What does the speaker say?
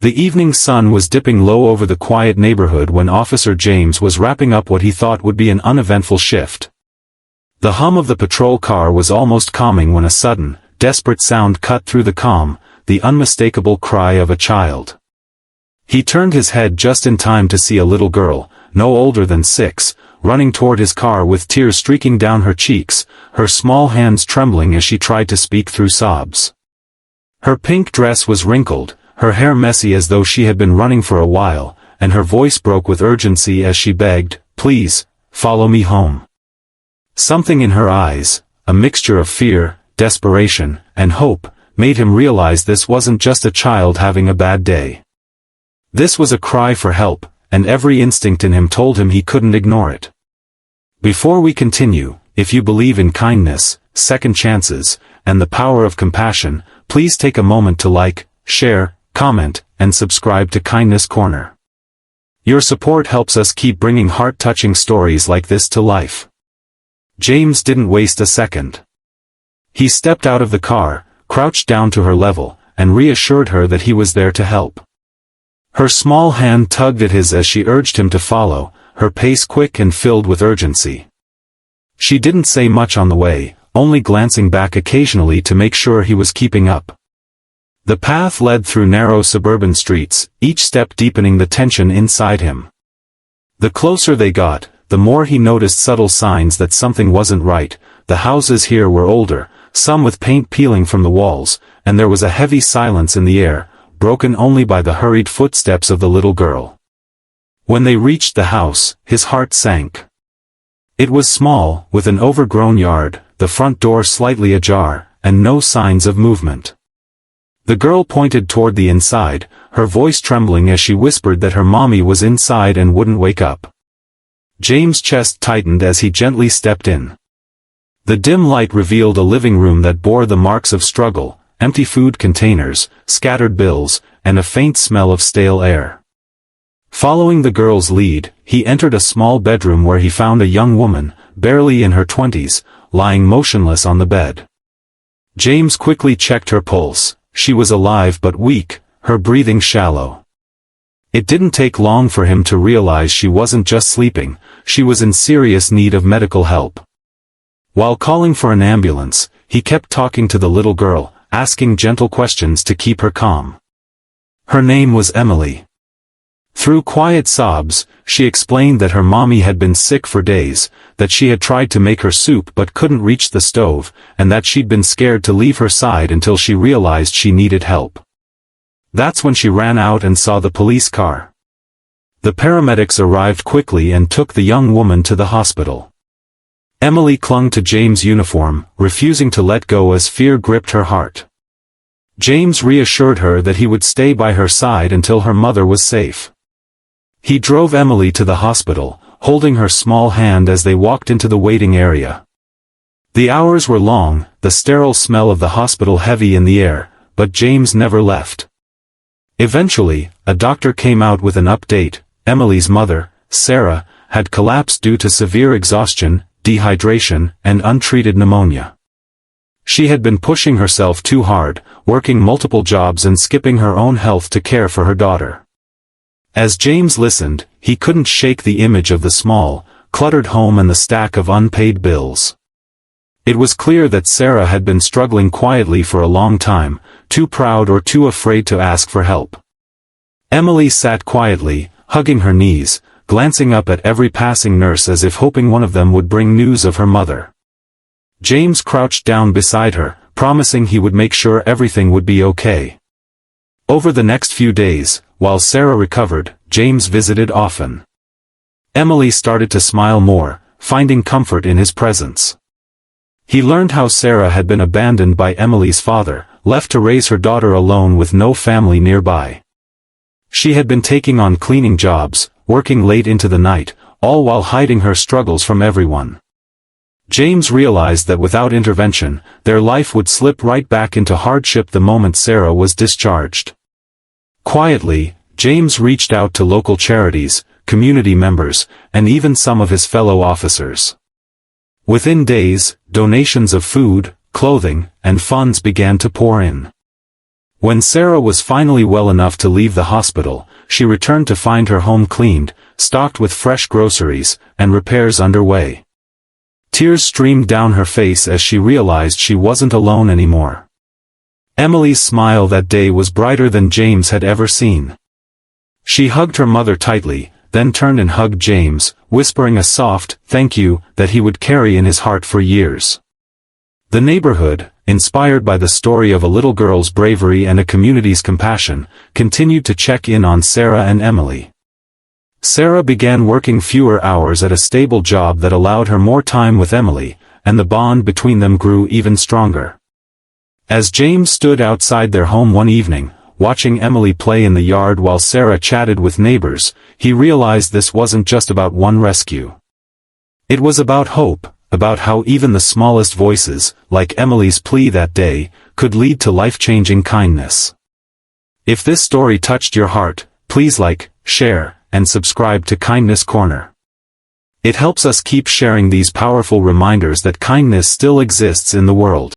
The evening sun was dipping low over the quiet neighborhood when Officer James was wrapping up what he thought would be an uneventful shift. The hum of the patrol car was almost calming when a sudden, desperate sound cut through the calm, the unmistakable cry of a child. He turned his head just in time to see a little girl, no older than 6, running toward his car with tears streaking down her cheeks, her small hands trembling as she tried to speak through sobs. Her pink dress was wrinkled, her hair messy as though she had been running for a while, and her voice broke with urgency as she begged, "Please, follow me home." Something in her eyes, a mixture of fear, desperation, and hope, made him realize this wasn't just a child having a bad day. This was a cry for help, and every instinct in him told him he couldn't ignore it. Before we continue, if you believe in kindness, second chances, and the power of compassion, please take a moment to like, share, comment, and subscribe to Kindness Corner. Your support helps us keep bringing heart-touching stories like this to life. James didn't waste a second. He stepped out of the car, crouched down to her level, and reassured her that he was there to help. Her small hand tugged at his as she urged him to follow, her pace quick and filled with urgency. She didn't say much on the way, only glancing back occasionally to make sure he was keeping up. The path led through narrow suburban streets, each step deepening the tension inside him. The closer they got, the more he noticed subtle signs that something wasn't right. The houses here were older, some with paint peeling from the walls, and there was a heavy silence in the air, broken only by the hurried footsteps of the little girl. When they reached the house, his heart sank. It was small, with an overgrown yard, the front door slightly ajar, and no signs of movement. The girl pointed toward the inside, her voice trembling as she whispered that her mommy was inside and wouldn't wake up. James' chest tightened as he gently stepped in. The dim light revealed a living room that bore the marks of struggle, empty food containers, scattered bills, and a faint smell of stale air. Following the girl's lead, he entered a small bedroom where he found a young woman, barely in her 20s, lying motionless on the bed. James quickly checked her pulse. She was alive but weak, her breathing shallow. It didn't take long for him to realize she wasn't just sleeping, she was in serious need of medical help. While calling for an ambulance, he kept talking to the little girl, asking gentle questions to keep her calm. Her name was Emily. Through quiet sobs, she explained that her mommy had been sick for days, that she had tried to make her soup but couldn't reach the stove, and that she'd been scared to leave her side until she realized she needed help. That's when she ran out and saw the police car. The paramedics arrived quickly and took the young woman to the hospital. Emily clung to James' uniform, refusing to let go as fear gripped her heart. James reassured her that he would stay by her side until her mother was safe. He drove Emily to the hospital, holding her small hand as they walked into the waiting area. The hours were long, the sterile smell of the hospital heavy in the air, but James never left. Eventually, a doctor came out with an update. Emily's mother, Sarah, had collapsed due to severe exhaustion, dehydration, and untreated pneumonia. She had been pushing herself too hard, working multiple jobs and skipping her own health to care for her daughter. As James listened, he couldn't shake the image of the small, cluttered home and the stack of unpaid bills. It was clear that Sarah had been struggling quietly for a long time, too proud or too afraid to ask for help. Emily sat quietly, hugging her knees, glancing up at every passing nurse as if hoping one of them would bring news of her mother. James crouched down beside her, promising he would make sure everything would be okay. Over the next few days, while Sarah recovered, James visited often. Emily started to smile more, finding comfort in his presence. He learned how Sarah had been abandoned by Emily's father, left to raise her daughter alone with no family nearby. She had been taking on cleaning jobs, working late into the night, all while hiding her struggles from everyone. James realized that without intervention, their life would slip right back into hardship the moment Sarah was discharged. Quietly, James reached out to local charities, community members, and even some of his fellow officers. Within days, donations of food, clothing, and funds began to pour in. When Sarah was finally well enough to leave the hospital, she returned to find her home cleaned, stocked with fresh groceries, and repairs underway. Tears streamed down her face as she realized she wasn't alone anymore. Emily's smile that day was brighter than James had ever seen. She hugged her mother tightly, then turned and hugged James, whispering a soft, "thank you," that he would carry in his heart for years. The neighborhood, inspired by the story of a little girl's bravery and a community's compassion, continued to check in on Sarah and Emily. Sarah began working fewer hours at a stable job that allowed her more time with Emily, and the bond between them grew even stronger. As James stood outside their home one evening, watching Emily play in the yard while Sarah chatted with neighbors, he realized this wasn't just about one rescue. It was about hope, about how even the smallest voices, like Emily's plea that day, could lead to life-changing kindness. If this story touched your heart, please like, share, and subscribe to Kindness Corner. It helps us keep sharing these powerful reminders that kindness still exists in the world.